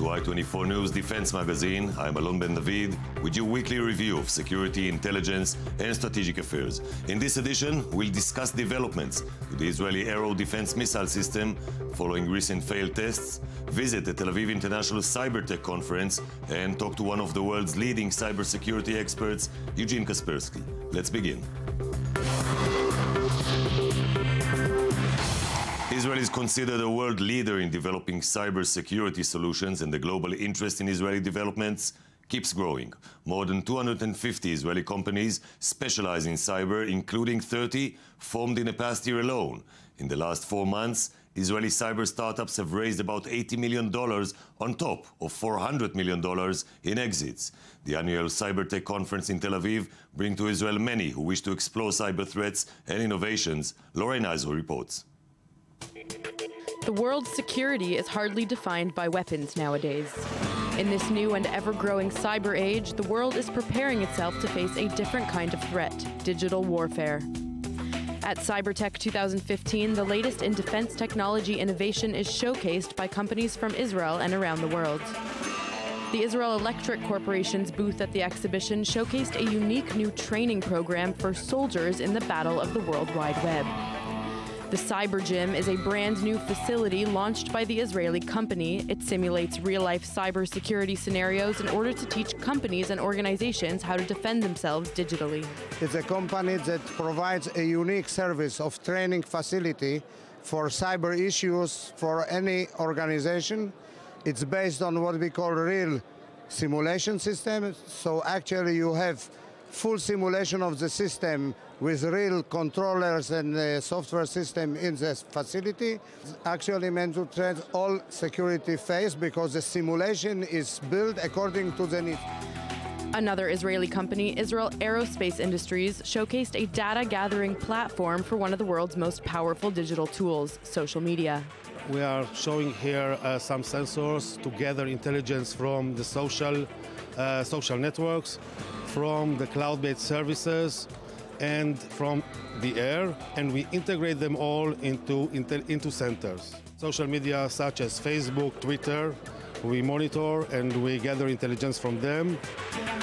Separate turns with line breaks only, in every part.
to I-24 News Defense Magazine. I'm Alon Ben David with your weekly review of security, intelligence and strategic affairs. In this edition, we'll discuss developments with the Israeli Arrow defense missile system following recent failed tests, visit the Tel Aviv International Cybertech Conference and talk to one of the world's leading cybersecurity experts, Eugen Kaspersky. Let's begin. Israel is considered a world leader in developing cybersecurity solutions, and the global interest in Israeli developments keeps growing. More than 250 Israeli companies specialize in cyber, including 30 formed in the past year alone. In the last 4 months, Israeli cyber startups have raised about $80 million on top of $400 million in exits. The annual Cybertech Conference in Tel Aviv brings to Israel many who wish to explore cyber threats and innovations. Lauren Iso reports.
The world's security is hardly defined by weapons nowadays. In this new and ever-growing cyber age, the world is preparing itself to face a different kind of threat: digital warfare. At Cybertech 2015, the latest in defense technology innovation is showcased by companies from Israel and around the world. The Israel Electric Corporation's booth at the exhibition showcased a unique new training program for soldiers in the battle of the World Wide Web. The Cyber Gym is a brand new facility launched by the Israeli company. It simulates real-life cybersecurity scenarios in order to teach companies and organizations how to defend themselves digitally.
It's a company that provides a unique service of training facility for cyber issues for any organization. It's based on what we call real simulation system. So actually you have full simulation of the system with real controllers and software system in this facility. It's actually meant to train all security phase because the simulation is built according to the needs.
Another Israeli company, Israel Aerospace Industries, showcased a data-gathering platform for one of the world's most powerful digital tools, social media.
We are showing here some sensors to gather intelligence from the social networks, from the cloud-based services, and from the air, and we integrate them all into centers. Social media such as Facebook, Twitter, we monitor and we gather intelligence from them.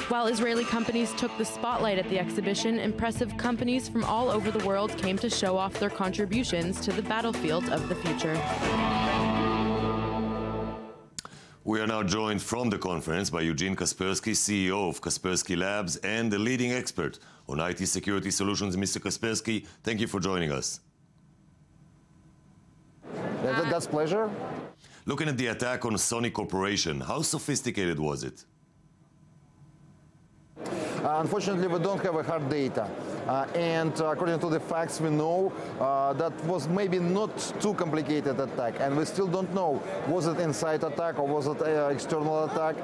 While Israeli companies took the spotlight at the exhibition, impressive companies from all over the world came to show off their contributions to the battlefield of the future.
We are now joined from the conference by Eugen Kaspersky, CEO of Kaspersky Labs and the leading expert on IT security solutions. Mr. Kaspersky, thank you for joining us.
That's a pleasure.
Looking at the attack on Sony Corporation, how sophisticated was it?
Unfortunately, we don't have a hard data. And according to the facts we know, that was maybe not too complicated attack. And we still don't know, was it inside attack or was it external attack?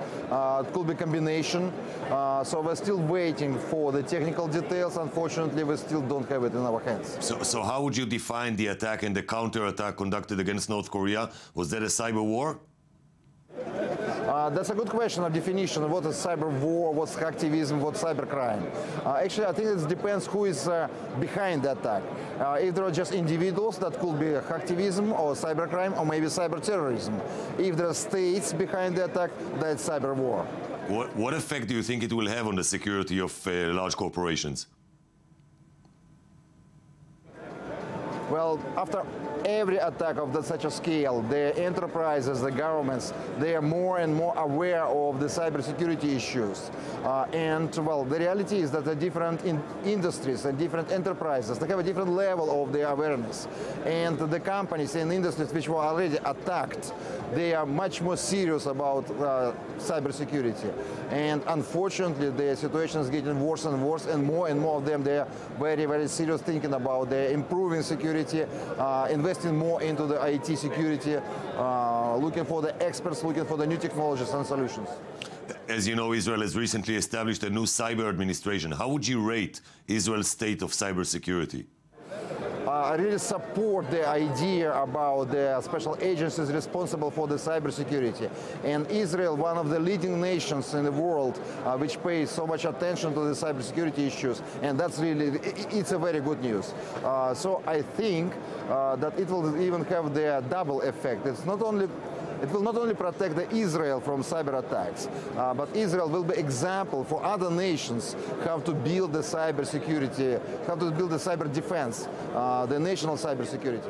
It could be combination. So we're still waiting for the technical details. Unfortunately, we still don't have it in our hands.
So how would you define the attack and the counter-attack conducted against North Korea? Was that a cyber war?
That's a good question of definition. What is cyber war, what's hacktivism, what's cybercrime? Actually, I think it depends who is behind the attack. If there are just individuals, that could be hacktivism or cybercrime or maybe cyber terrorism. If there are states behind the attack, that's cyber war.
What effect do you think it will have on the security of large corporations?
Well, after every attack of such a scale, the enterprises, the governments, they are more and more aware of the cybersecurity issues. Well, the reality is that the different industries and different enterprises, they have a different level of their awareness. And the companies and industries which were already attacked, they are much more serious about cybersecurity. And unfortunately, the situation is getting worse and worse, and more of them, they are very, very serious thinking about the improving security, investing more into the IT security, looking for the experts, looking for the new technologies and solutions.
As you know, Israel has recently established a new cyber administration. How would you rate Israel's state of cybersecurity?
I really support the idea about the special agencies responsible for the cybersecurity. And Israel, one of the leading nations in the world, which pays so much attention to the cybersecurity issues, and that's really, it's a very good news. So I think that it will even have the double effect. It's not only It will not only protect Israel from cyber attacks, but Israel will be example for other nations how to build the cyber security, how to build the cyber defense, the national cyber security.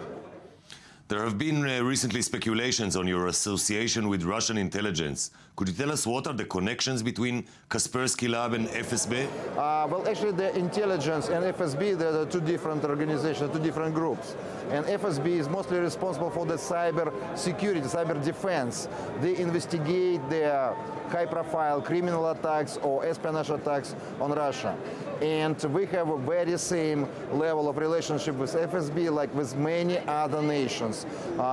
There have been recently speculations on your association with Russian intelligence. Could you tell us what are the connections between Kaspersky Lab and FSB?
Well, actually, the intelligence and FSB, they're two different organizations, two different groups. And FSB is mostly responsible for the cyber security, cyber defense. They investigate the high-profile criminal attacks or espionage attacks on Russia. And we have a very same level of relationship with FSB like with many other nations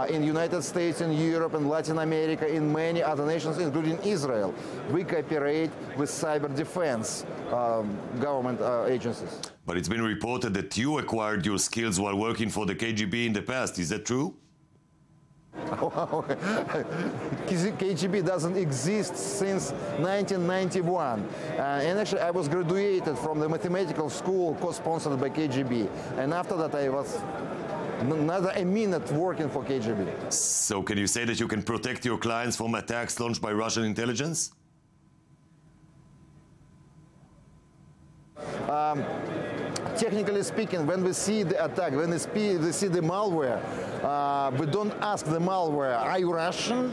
in the United States, in Europe, in Latin America, in many other nations, including Israel. We cooperate with cyber defense government agencies.
But it's been reported that you acquired your skills while working for the KGB in the past. Is that true?
KGB doesn't exist since 1991. And actually, I was graduated from the mathematical school co-sponsored by KGB. And after that, I was not a minute working for KGB.
So can you say that you can protect your clients from attacks launched by Russian intelligence?
Technically speaking, when we see the attack, when we see the malware, we don't ask the malware, are you Russian?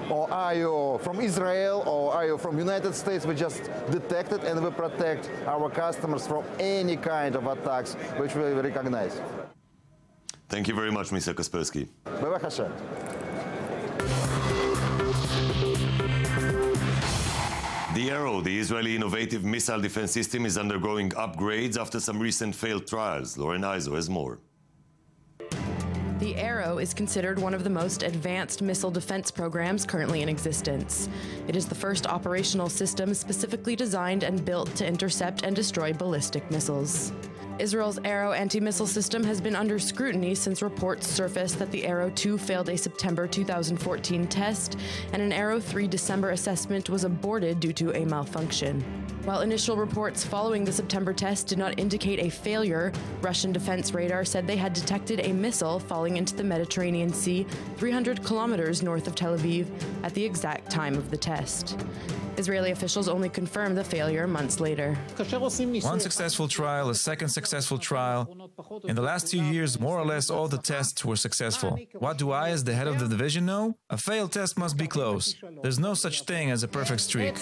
Or are you from Israel? Or are you from United States? We just detect it and we protect our customers from any kind of attacks which we recognize.
Thank you very much, Mr. Kaspersky.
Bye-bye.
The Arrow, the Israeli innovative missile defense system, is undergoing upgrades after some recent failed trials. Lauren Izo has more.
The Arrow is considered one of the most advanced missile defense programs currently in existence. It is the first operational system specifically designed and built to intercept and destroy ballistic missiles. Israel's Arrow anti-missile system has been under scrutiny since reports surfaced that the Arrow 2 failed a September 2014 test, and an Arrow 3 December assessment was aborted due to a malfunction. While initial reports following the September test did not indicate a failure, Russian defense radar said they had detected a missile falling into the Mediterranean Sea 300 kilometers north of Tel Aviv at the exact time of the test. Israeli officials only confirmed the failure months later.
One successful trial, a second successful trial. In the last 2 years, more or less all the tests were successful. What do I, as the head of the division, know? A failed test must be close. There's no such thing as a perfect streak.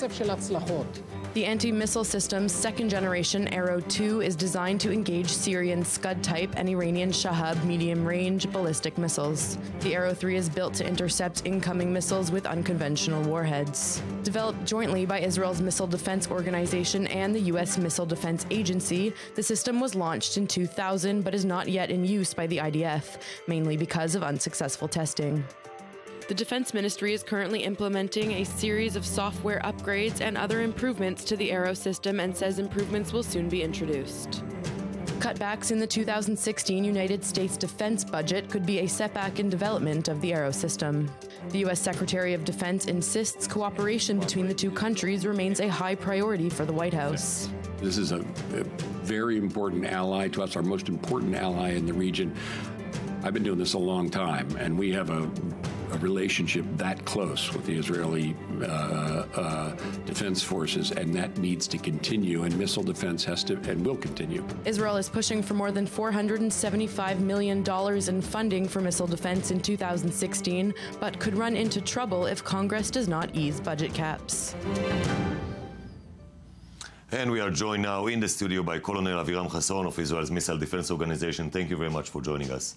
The anti-missile system's second-generation Arrow 2 is designed to engage Syrian Scud-type and Iranian Shahab medium-range ballistic missiles. The Arrow 3 is built to intercept incoming missiles with unconventional warheads. Developed jointly by Israel's Missile Defense Organization and the U.S. Missile Defense Agency, the system was launched in 2000 but is not yet in use by the IDF, mainly because of unsuccessful testing. The Defense Ministry is currently implementing a series of software upgrades and other improvements to the Arrow system and says improvements will soon be introduced. Cutbacks in the 2016 United States defense budget could be a setback in development of the Arrow system. The U.S. Secretary of Defense insists cooperation between the two countries remains a high priority for the White House.
This is a very important ally to us, our most important ally in the region. I've been doing this a long time, and we have a relationship that close with the Israeli defense forces, and that needs to continue, and missile defense has to and will continue.
Israel is pushing for more than $475 million in funding for missile defense in 2016, but could run into trouble if Congress does not ease budget caps.
And we are joined now in the studio by Colonel Aviram Chasson of Israel's Missile Defense Organization. Thank you very much for joining us.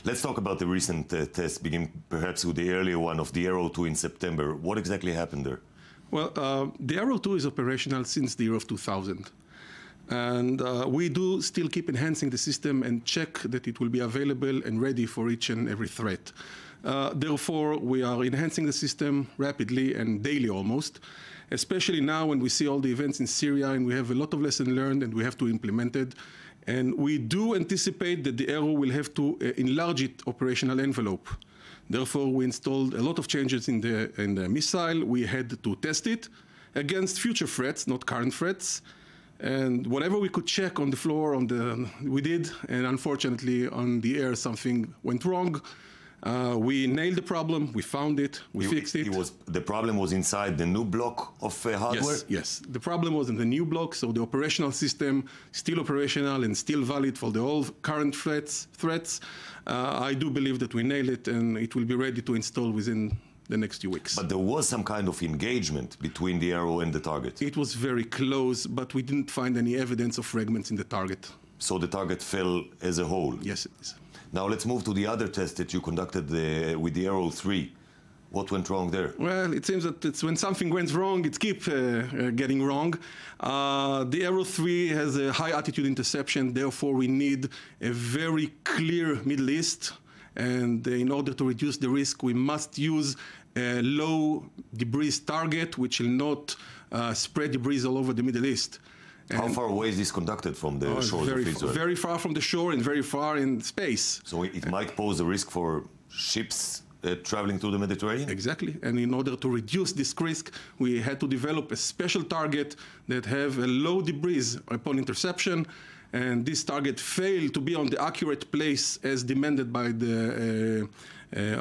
Let's talk about the recent test, begin perhaps with the earlier one of the Arrow 2 in September. What exactly happened there?
Well, the Arrow 2 is operational since the year of 2000. And we do still keep enhancing the system and check that it will be available and ready for each and every threat. Therefore, we are enhancing the system rapidly and daily almost, especially now when we see all the events in Syria and we have a lot of lessons learned and we have to implement it. And we do anticipate that the Arrow will have to enlarge its operational envelope. Therefore, we installed a lot of changes in the missile. We had to test it against future threats, not current threats. And whatever we could check on the floor, we did. And unfortunately, on the air, something went wrong. We nailed the problem, we found it, we fixed it.
The problem was inside the new block of hardware?
Yes. The problem was in the new block, so the operational system still operational and still valid for the all current threats. I do believe that we nailed it, and it will be ready to install within the next few weeks.
But there was some kind of engagement between the arrow and the target?
It was very close, but we didn't find any evidence of fragments in the target.
So the target fell as a whole?
Yes, it is.
Now let's move to the other test that you conducted with the Arrow 3. What went wrong there?
Well, it seems that it's when something went wrong, it keeps getting wrong. The Arrow 3 has a high altitude interception, therefore we need a very clear Middle East. And in order to reduce the risk, we must use a low debris target, which will not spread debris all over the Middle East.
How far away is this conducted from the shores of Israel?
Very far from the shore and very far in space.
So it might pose a risk for ships traveling through the Mediterranean?
Exactly. And in order to reduce this risk, we had to develop a special target that have a low debris upon interception. And this target failed to be on the accurate place as demanded by the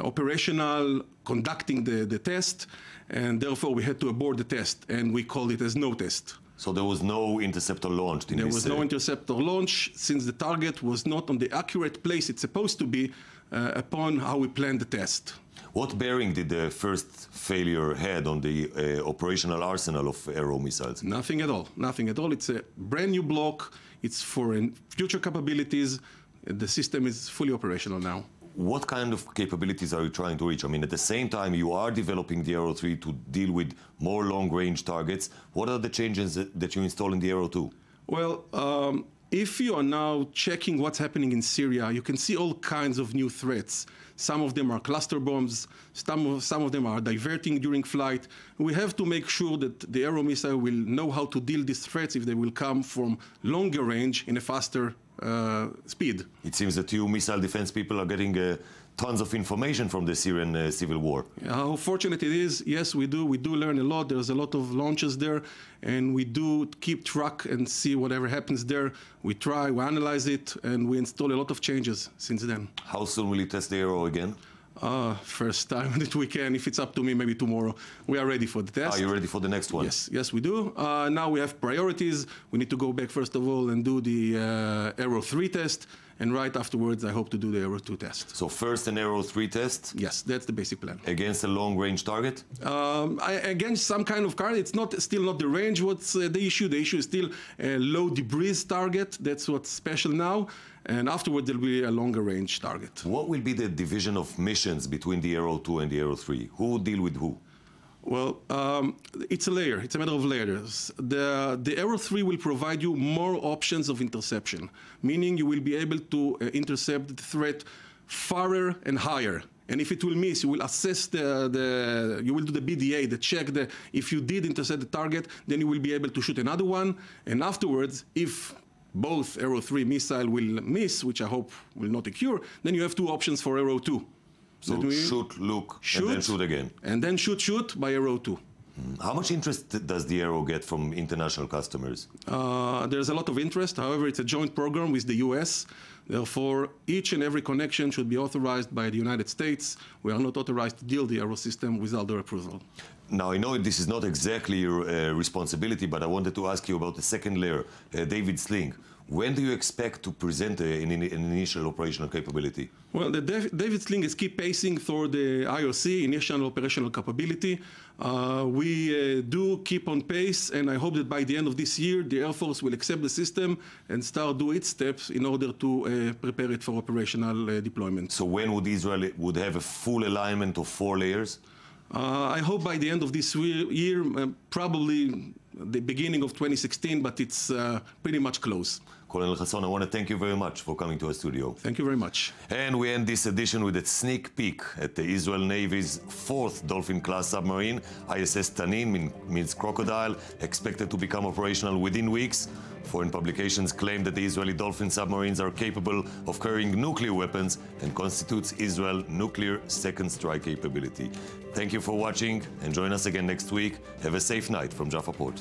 operational conducting the test. And therefore, we had to abort the test. And we called it as no test.
So there was no interceptor launched in this?
There was no interceptor launch since the target was not on the accurate place it's supposed to be upon how we planned the test.
What bearing did the first failure had on the operational arsenal of Arrow missiles?
Nothing at all. Nothing at all. It's a brand new block. It's for future capabilities. The system is fully operational now.
What kind of capabilities are you trying to reach? I mean, at the same time, you are developing the Arrow 3 to deal with more long-range targets. What are the changes that you install in the Arrow 2?
Well, if you are now checking what's happening in Syria, you can see all kinds of new threats. Some of them are cluster bombs. Some of them are diverting during flight. We have to make sure that the Arrow missile will know how to deal with these threats if they will come from longer range in a faster speed.
It seems that you missile defense people are getting tons of information from the Syrian civil war.
How fortunate it is, yes, we do. We do learn a lot. There's a lot of launches there, and we do keep track and see whatever happens there. We try, we analyze it, and we install a lot of changes since then.
How soon will you test the Arrow again?
First time that we can. If it's up to me, maybe tomorrow. We are ready for the test.
Are you ready for the next one?
Yes, we do. Now we have priorities. We need to go back, first of all, and do the Arrow 3 test. And right afterwards, I hope to do the Arrow 2 test.
So first an Arrow 3 test?
Yes, that's the basic plan.
Against a long-range target?
Against some kind of target. It's still not the range. What's the issue? The issue is still a low debris target. That's what's special now. And afterwards, there'll be a longer range target.
What will be the division of missions between the Arrow 2 and the Arrow 3? Who will deal with who?
Well, it's a layer. It's a matter of layers. The Arrow 3 will provide you more options of interception, meaning you will be able to intercept the threat farther and higher. And if it will miss, you will assess you will do the BDA, the check. If you did intercept the target, then you will be able to shoot another one. And afterwards, if both Arrow 3 missile will miss, which I hope will not occur, then you have two options for Arrow 2.
So shoot, look, and then shoot again.
And then shoot by Arrow 2.
How much interest does the Arrow get from international customers?
There's a lot of interest. However, it's a joint program with the US. Therefore, each and every connection should be authorized by the United States. We are not authorized to deal the Arrow system without their approval.
Now, I know this is not exactly your responsibility, but I wanted to ask you about the second layer, David Sling. When do you expect to present an initial operational capability?
Well, the David Sling is keep pacing toward the IOC, initial operational capability. We do keep on pace, and I hope that by the end of this year, the Air Force will accept the system and start do its steps in order to prepare it for operational deployment.
So when would Israel would have a full alignment of 4 layers?
I hope by the end of this year, probably the beginning of 2016, but it's pretty much close.
Colonel Hassan, I want to thank you very much for coming to our studio.
Thank you very much.
And we end this edition with a sneak peek at the Israel Navy's 4th Dolphin-class submarine, ISS Tanin, means crocodile, expected to become operational within weeks. Foreign publications claim that the Israeli Dolphin submarines are capable of carrying nuclear weapons and constitutes Israel's nuclear second strike capability. Thank you for watching and join us again next week. Have a safe night from Jaffa Port.